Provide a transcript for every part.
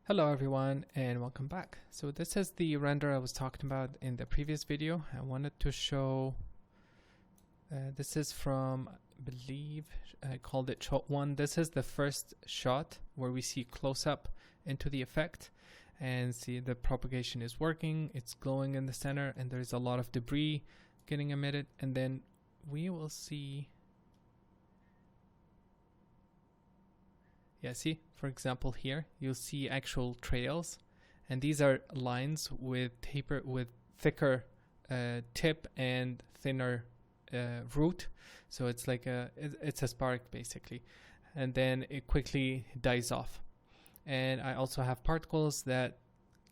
Hello everyone and welcome back. So this is the render I was talking about in the previous video. I wanted to show, this is from, I believe, I called it shot 1. This is the first shot where we see close up into the effect and see the propagation is working, it's glowing in the center and there's a lot of debris getting emitted, and then we will see, see, for example here, you'll see actual trails, and these are lines with thicker tip and thinner root. So it's like it's a spark basically, and then it quickly dies off. And I also have particles that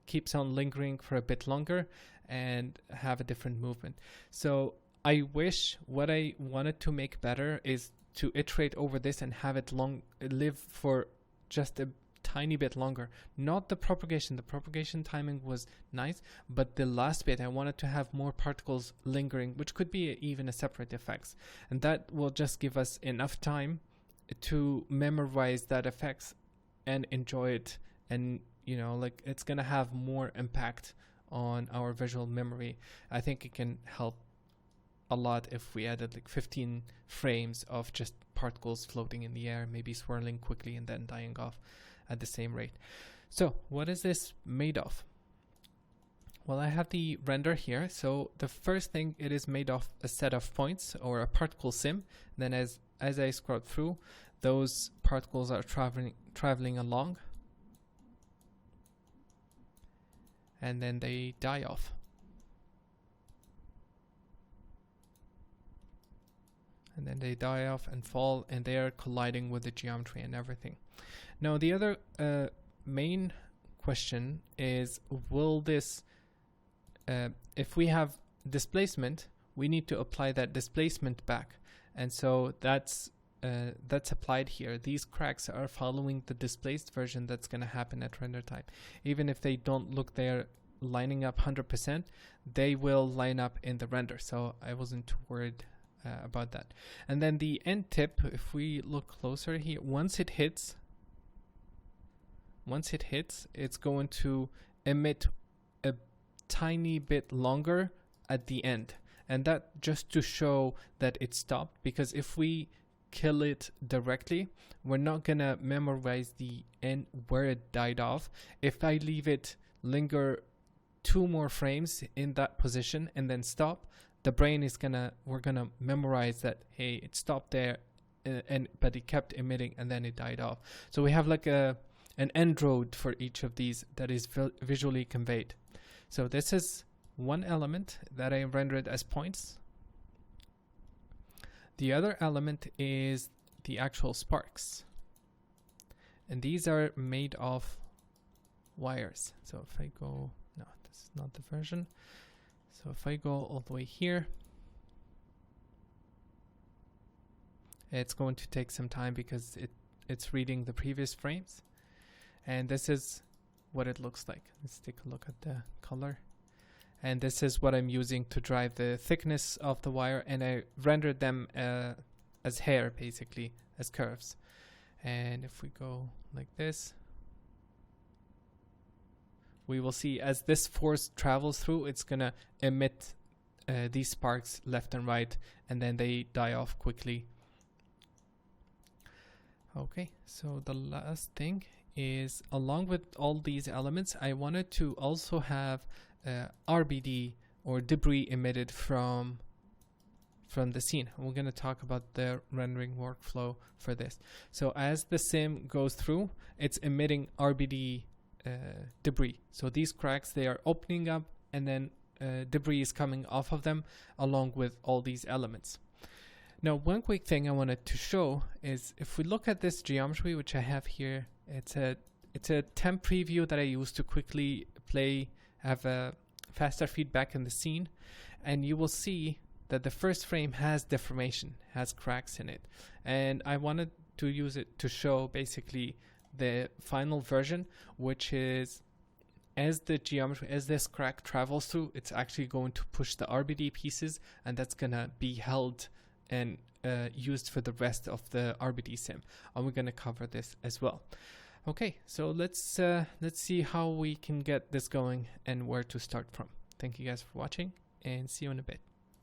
keeps on lingering for a bit longer and have a different movement. So I wish, what I wanted to make better is to iterate over this and have it live for just a tiny bit longer. Not the propagation. The propagation timing was nice, but the last bit I wanted to have more particles lingering, which could be even a separate effects, and that will just give us enough time to memorize that effects and enjoy it, and like it's gonna have more impact on our visual memory. I think it can help a lot if we added like 15 frames of just particles floating in the air, maybe swirling quickly and then dying off at the same rate. So what is this made of? Well, I have the render here. So the first thing, it is made of a set of points or a particle sim. Then as I scroll through, those particles are traveling along, and then they die off. And then they die off and fall, and they are colliding with the geometry and everything. Now the other main question is, will this, if we have displacement, we need to apply that displacement back, and so that's applied here. These cracks are following the displaced version that's going to happen at render time. Even if they don't look they're lining up 100%, they will line up in the render, so I wasn't too worried about that. And then the end tip, if we look closer here, once it hits, it's going to emit a tiny bit longer at the end, and that just to show that it stopped, because if we kill it directly, we're not gonna memorize the end where it died off. If I leave it linger 2 more frames in that position and then stop, the brain is we're gonna memorize that, hey, it stopped there, but it kept emitting and then it died off. So we have like an end road for each of these that is visually conveyed. So this is one element that I rendered as points. The other element is the actual sparks, and these are made of wires. So if I go, no, this is not the version. So if I go all the way here, it's going to take some time because it's reading the previous frames. And this is what it looks like. Let's take a look at the color. And this is what I'm using to drive the thickness of the wire, and I rendered them as hair, basically, as curves. And if we go like this, we will see as this force travels through, it's gonna emit these sparks left and right, and then they die off quickly. Okay, so the last thing is, along with all these elements, I wanted to also have RBD or debris emitted from the scene. We're going to talk about the rendering workflow for this. So as the sim goes through, it's emitting RBD debris. So these cracks, they are opening up, and then debris is coming off of them along with all these elements. Now, one quick thing I wanted to show is, if we look at this geometry, which I have here, it's a temp preview that I use to quickly have a faster feedback in the scene, and you will see that the first frame has deformation, has cracks in it, and I wanted to use it to show basically the final version, which is, as this crack travels through, it's actually going to push the RBD pieces, and that's gonna be held and used for the rest of the RBD sim, and we're gonna cover this as well. Okay, so let's see how we can get this going and where to start from. Thank you guys for watching, and see you in a bit.